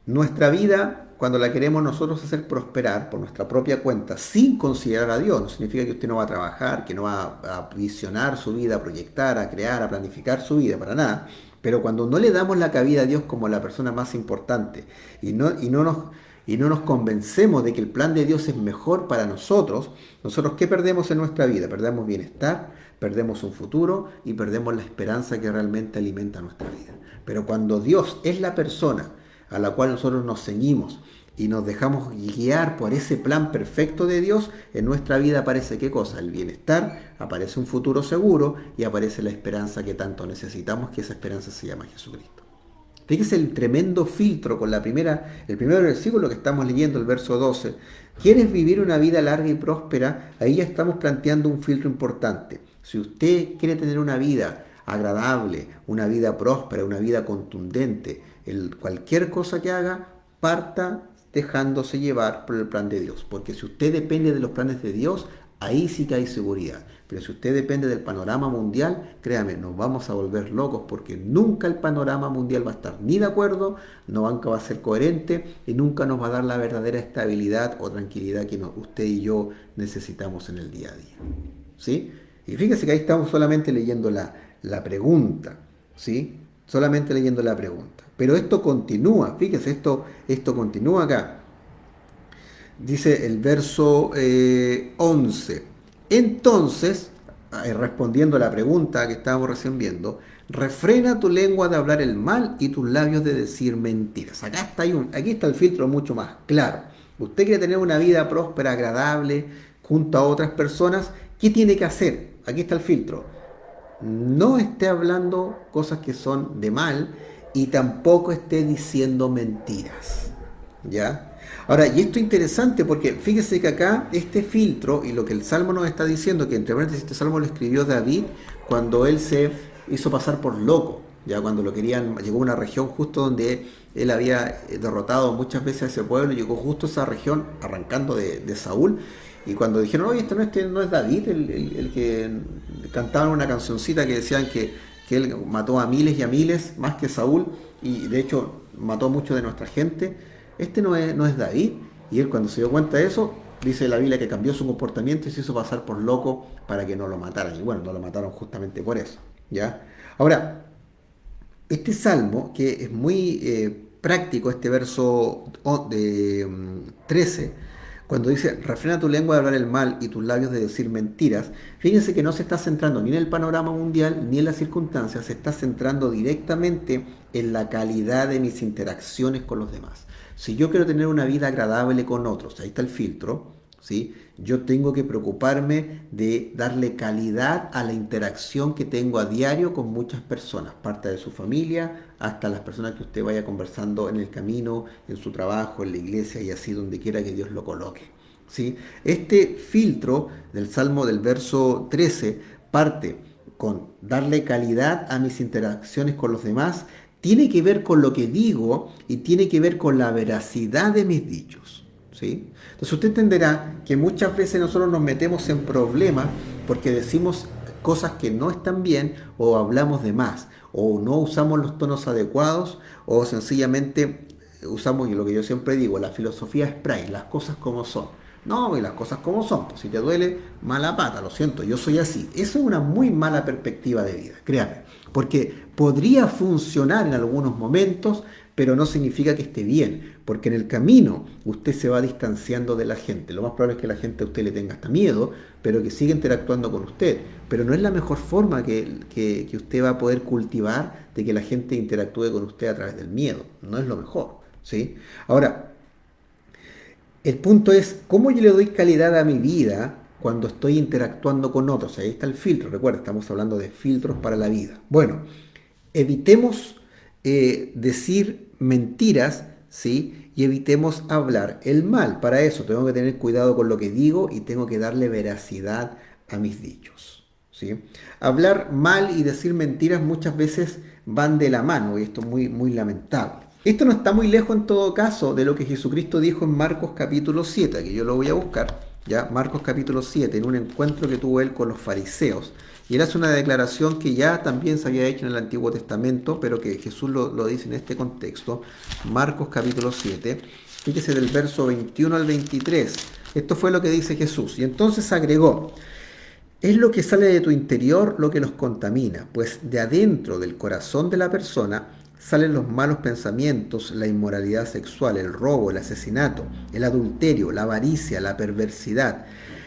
nuestra vida, cuando la queremos nosotros hacer prosperar por nuestra propia cuenta, sin considerar a Dios, no significa que usted no va a trabajar, que no va a visionar su vida, a proyectar, a crear, a planificar su vida, para nada. Pero cuando no le damos la cabida a Dios como la persona más importante y no nos convencemos de que el plan de Dios es mejor para nosotros, ¿nosotros qué perdemos en nuestra vida? Perdemos bienestar, perdemos un futuro y perdemos la esperanza que realmente alimenta nuestra vida. Pero cuando Dios es la persona a la cual nosotros nos ceñimos y nos dejamos guiar por ese plan perfecto de Dios, en nuestra vida aparece ¿qué cosa? El bienestar, aparece un futuro seguro y aparece la esperanza que tanto necesitamos, que esa esperanza se llama Jesucristo. Fíjese el tremendo filtro con el primer versículo que estamos leyendo, el verso 12. ¿Quieres vivir una vida larga y próspera? Ahí ya estamos planteando un filtro importante. Si usted quiere tener una vida agradable, una vida próspera, una vida contundente, cualquier cosa que haga, parta dejándose llevar por el plan de Dios. Porque si usted depende de los planes de Dios, ahí sí que hay seguridad. Pero si usted depende del panorama mundial, créame, nos vamos a volver locos porque nunca el panorama mundial va a estar ni de acuerdo, nunca va a ser coherente y nunca nos va a dar la verdadera estabilidad o tranquilidad que usted y yo necesitamos en el día a día. ¿Sí? Y fíjese que ahí estamos solamente leyendo la pregunta, ¿sí? Solamente leyendo la pregunta. Pero esto continúa, fíjese, esto continúa acá. Dice el verso 11. Entonces, respondiendo a la pregunta que estábamos recién viendo, refrena tu lengua de hablar el mal y tus labios de decir mentiras. Aquí está el filtro mucho más claro. Usted quiere tener una vida próspera, agradable, junto a otras personas, ¿qué tiene que hacer? Aquí está el filtro. No esté hablando cosas que son de mal y tampoco esté diciendo mentiras. ¿Ya? Ahora, y esto es interesante porque fíjese que acá este filtro y lo que el Salmo nos está diciendo, que entre paréntesis este Salmo lo escribió David cuando él se hizo pasar por loco, ya cuando lo querían, llegó a una región justo donde él había derrotado muchas veces a ese pueblo, llegó justo a esa región arrancando de Saúl, y cuando dijeron, oye, este no es David, el que cantaban una cancioncita que decían que él mató a miles y a miles, más que Saúl, y de hecho mató a mucho de nuestra gente, no es David. Y él cuando se dio cuenta de eso, dice la Biblia que cambió su comportamiento y se hizo pasar por loco para que no lo mataran. Y bueno, no lo mataron justamente por eso. ¿Ya? Ahora, este salmo, que es muy práctico, este verso 13, cuando dice, refrena tu lengua de hablar el mal y tus labios de decir mentiras, fíjense que no se está centrando ni en el panorama mundial ni en las circunstancias, se está centrando directamente en la calidad de mis interacciones con los demás. Si yo quiero tener una vida agradable con otros, ahí está el filtro, ¿sí? Yo tengo que preocuparme de darle calidad a la interacción que tengo a diario con muchas personas, parte de su familia, hasta las personas que usted vaya conversando en el camino, en su trabajo, en la iglesia y así donde quiera que Dios lo coloque. ¿Sí? Este filtro del Salmo del verso 13 parte con darle calidad a mis interacciones con los demás, tiene que ver con lo que digo y tiene que ver con la veracidad de mis dichos. ¿Sí? Entonces usted entenderá que muchas veces nosotros nos metemos en problemas porque decimos cosas que no están bien o hablamos de más o no usamos los tonos adecuados o sencillamente usamos lo que yo siempre digo, la filosofía spray, las cosas como son. No, y las cosas como son, pues si te duele, mala pata, lo siento, yo soy así. Eso es una muy mala perspectiva de vida, créame, porque podría funcionar en algunos momentos, pero no significa que esté bien, porque en el camino usted se va distanciando de la gente. Lo más probable es que la gente a usted le tenga hasta miedo, pero que siga interactuando con usted. Pero no es la mejor forma que usted va a poder cultivar de que la gente interactúe con usted a través del miedo. No es lo mejor, ¿sí? Ahora, el punto es, ¿cómo yo le doy calidad a mi vida cuando estoy interactuando con otros? Ahí está el filtro, recuerda, estamos hablando de filtros para la vida. Bueno, evitemos decir mentiras, ¿sí? Y evitemos hablar el mal. Para eso tengo que tener cuidado con lo que digo y tengo que darle veracidad a mis dichos, ¿sí? Hablar mal y decir mentiras muchas veces van de la mano y esto es muy, muy lamentable. Esto no está muy lejos en todo caso de lo que Jesucristo dijo en Marcos capítulo 7, que yo lo voy a buscar, ya Marcos capítulo 7, en un encuentro que tuvo él con los fariseos. Y él hace una declaración que ya también se había hecho en el Antiguo Testamento, pero que Jesús lo dice en este contexto. Marcos capítulo 7, fíjese del verso 21 al 23. Esto fue lo que dice Jesús. Y entonces agregó, es lo que sale de tu interior lo que los contamina, pues de adentro del corazón de la persona salen los malos pensamientos, la inmoralidad sexual, el robo, el asesinato, el adulterio, la avaricia, la perversidad,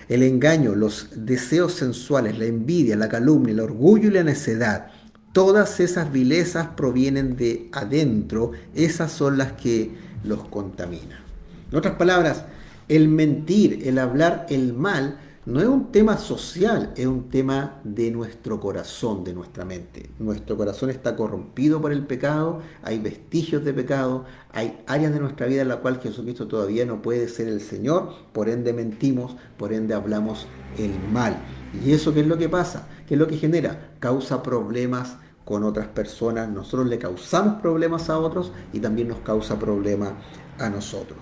el engaño, los deseos sensuales, la envidia, la calumnia, el orgullo y la necedad. Todas esas vilezas provienen de adentro, esas son las que los contaminan. En otras palabras, el mentir, el hablar el mal, no es un tema social, es un tema de nuestro corazón, de nuestra mente. Nuestro corazón está corrompido por el pecado, hay vestigios de pecado, hay áreas de nuestra vida en la cual Jesucristo todavía no puede ser el Señor, por ende mentimos, por ende hablamos el mal. ¿Y eso qué es lo que pasa? ¿Qué es lo que genera? Causa problemas con otras personas, nosotros le causamos problemas a otros y también nos causa problemas a nosotros.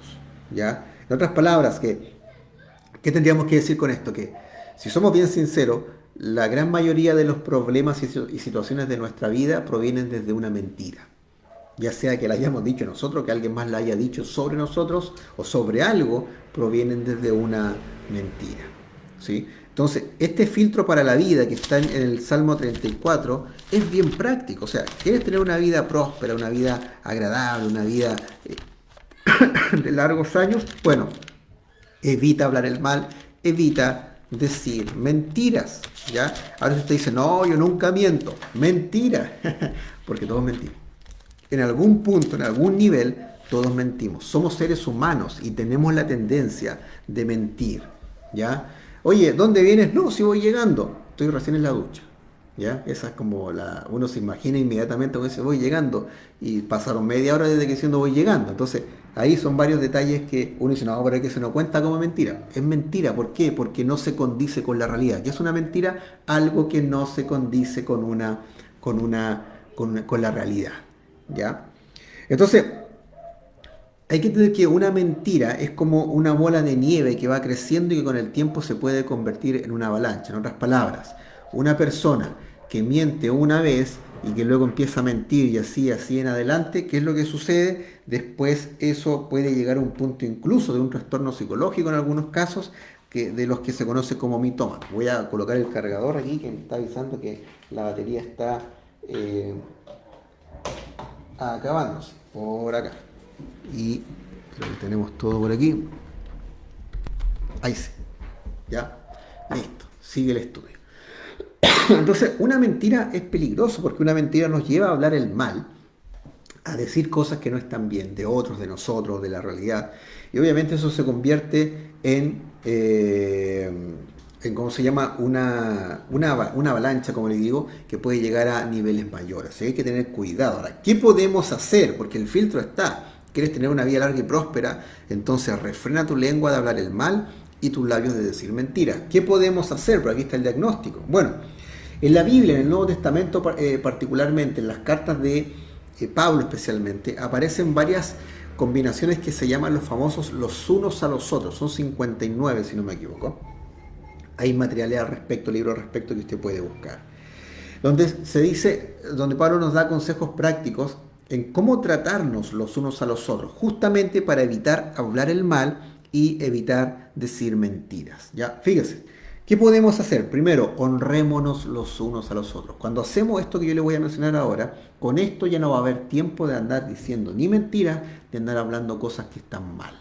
¿Ya? En otras palabras, ¿qué tendríamos que decir con esto? Que si somos bien sinceros, la gran mayoría de los problemas y situaciones de nuestra vida provienen desde una mentira. Ya sea que la hayamos dicho nosotros, que alguien más la haya dicho sobre nosotros o sobre algo, provienen desde una mentira. ¿Sí? Entonces, este filtro para la vida que está en el Salmo 34 es bien práctico. O sea, ¿quieres tener una vida próspera, una vida agradable, una vida de largos años? Bueno, evita hablar el mal, evita decir mentiras, ¿ya? Ahora usted dice, no, yo nunca miento. Mentira, porque todos mentimos. En algún punto, en algún nivel, todos mentimos. Somos seres humanos y tenemos la tendencia de mentir, ¿ya? Oye, ¿dónde vienes? No, si voy llegando. Estoy recién en la ducha, ¿ya? Esa es como uno se imagina inmediatamente cuando dice voy llegando y pasaron media hora desde que diciendo voy llegando. Entonces, ahí son varios detalles que uno dice, no, pero es que se nos cuenta como mentira. Es mentira, ¿por qué? Porque no se condice con la realidad. ¿Qué es una mentira? Algo que no se condice con la realidad, ¿ya? Entonces, hay que entender que una mentira es como una bola de nieve que va creciendo y que con el tiempo se puede convertir en una avalancha. En otras palabras, una persona que miente una vez y que luego empieza a mentir y así en adelante, ¿qué es lo que sucede? Después eso puede llegar a un punto incluso de un trastorno psicológico en algunos casos, de los que se conoce como mitómano. Voy a colocar el cargador aquí que me está avisando que la batería está acabándose por acá. Y creo que tenemos todo por aquí. Ahí sí. Ya. Listo. Sigue el estudio. Entonces, una mentira es peligroso porque una mentira nos lleva a hablar el mal, a decir cosas que no están bien, de otros, de nosotros, de la realidad. Y obviamente eso se convierte en ¿cómo se llama? Una avalancha, como le digo, que puede llegar a niveles mayores. Hay que tener cuidado. Ahora, ¿qué podemos hacer? Porque el filtro está. ¿Quieres tener una vida larga y próspera? Entonces refrena tu lengua de hablar el mal y tus labios de decir mentiras. ¿Qué podemos hacer? Pero aquí está el diagnóstico. Bueno, en la Biblia, en el Nuevo Testamento particularmente, en las cartas de Pablo especialmente, aparecen varias combinaciones que se llaman los famosos los unos a los otros. Son 59 si no me equivoco. Hay materiales al respecto, libros al respecto que usted puede buscar. Donde se dice, donde Pablo nos da consejos prácticos en cómo tratarnos los unos a los otros, justamente para evitar hablar el mal y evitar decir mentiras. ¿Ya? Fíjese, ¿qué podemos hacer? Primero, honrémonos los unos a los otros. Cuando hacemos esto que yo le voy a mencionar ahora, con esto ya no va a haber tiempo de andar diciendo ni mentiras, de andar hablando cosas que están mal.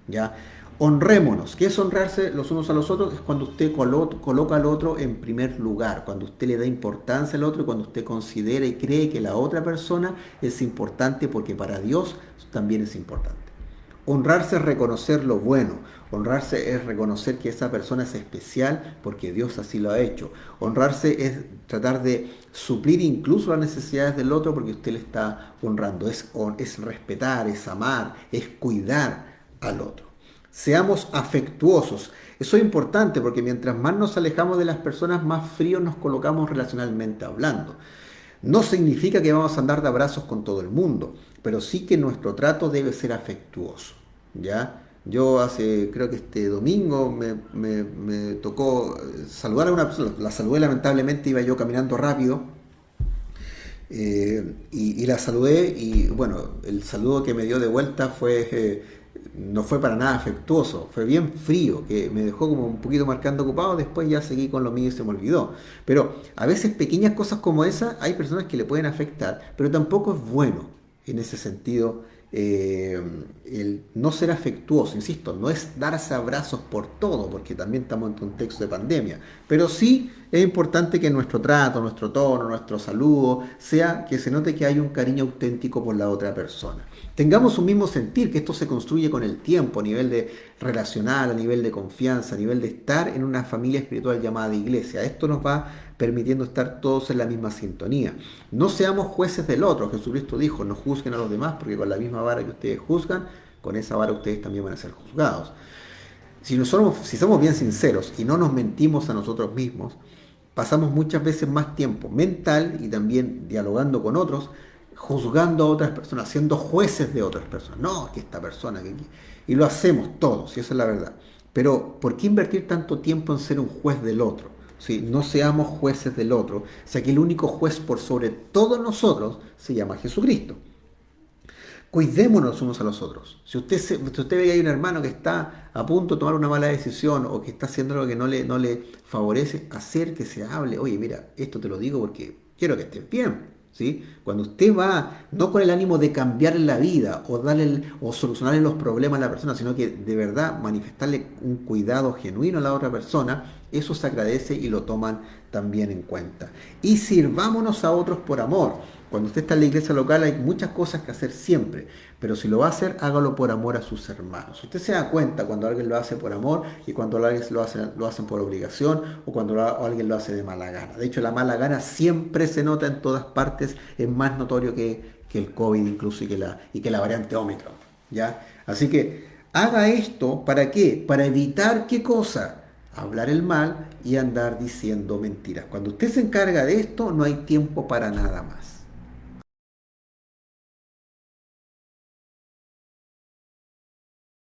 ¿Ya? Honrémonos. ¿Qué es honrarse los unos a los otros? Es cuando usted coloca al otro en primer lugar, cuando usted le da importancia al otro y cuando usted considera y cree que la otra persona es importante porque para Dios también es importante. Honrarse es reconocer lo bueno. Honrarse es reconocer que esa persona es especial porque Dios así lo ha hecho. Honrarse es tratar de suplir incluso las necesidades del otro porque usted le está honrando. Es respetar, es amar, es cuidar al otro. Seamos afectuosos. Eso es importante porque mientras más nos alejamos de las personas, más fríos nos colocamos relacionalmente hablando. No significa que vamos a andar de abrazos con todo el mundo, pero sí que nuestro trato debe ser afectuoso. ¿Ya? Yo creo que este domingo me tocó saludar a una persona, la saludé lamentablemente, iba yo caminando rápido y la saludé y bueno, el saludo que me dio de vuelta no fue para nada afectuoso, fue bien frío, que me dejó como un poquito marcando ocupado, después ya seguí con lo mío y se me olvidó. Pero a veces pequeñas cosas como esas hay personas que le pueden afectar, pero tampoco es bueno en ese sentido el no ser afectuoso, insisto, no es darse abrazos por todo, porque también estamos en contexto de pandemia, pero sí es importante que nuestro trato, nuestro tono, nuestro saludo, sea que se note que hay un cariño auténtico por la otra persona. Tengamos un mismo sentir, que esto se construye con el tiempo, a nivel de relacional, a nivel de confianza, a nivel de estar en una familia espiritual llamada iglesia. Esto nos va permitiendo estar todos en la misma sintonía. No seamos jueces del otro. Jesucristo dijo, no juzguen a los demás, porque con la misma vara que ustedes juzgan, con esa vara ustedes también van a ser juzgados. Si somos bien sinceros y no nos mentimos a nosotros mismos, pasamos muchas veces más tiempo mental y también dialogando con otros, juzgando a otras personas, siendo jueces de otras personas. No, que esta persona, y lo hacemos todos, y esa es la verdad. Pero, ¿por qué invertir tanto tiempo en ser un juez del otro? ¿Sí? No seamos jueces del otro. O sea que el único juez por sobre todos nosotros se llama Jesucristo. Cuidémonos unos a los otros. Si usted ve que hay un hermano que está a punto de tomar una mala decisión o que está haciendo algo que no le favorece, acérquese, hable. Oye, mira, esto te lo digo porque quiero que estés bien. ¿Sí? Cuando usted va, no con el ánimo de cambiarle la vida o solucionarle los problemas a la persona, sino que de verdad manifestarle un cuidado genuino a la otra persona, Eso se agradece y lo toman también en cuenta. Y sirvámonos a otros por amor. Cuando usted está en la iglesia local hay muchas cosas que hacer siempre, pero si lo va a hacer, hágalo por amor a sus hermanos. Usted se da cuenta cuando alguien lo hace por amor y cuando alguien lo hacen por obligación o cuando alguien lo hace de mala gana. De hecho, la mala gana siempre se nota en todas partes, es más notorio que el COVID incluso y que la variante Omicron. ¿Ya? Así que haga esto, ¿para qué? Para evitar qué cosa, hablar el mal y andar diciendo mentiras. Cuando usted se encarga de esto, no hay tiempo para nada más.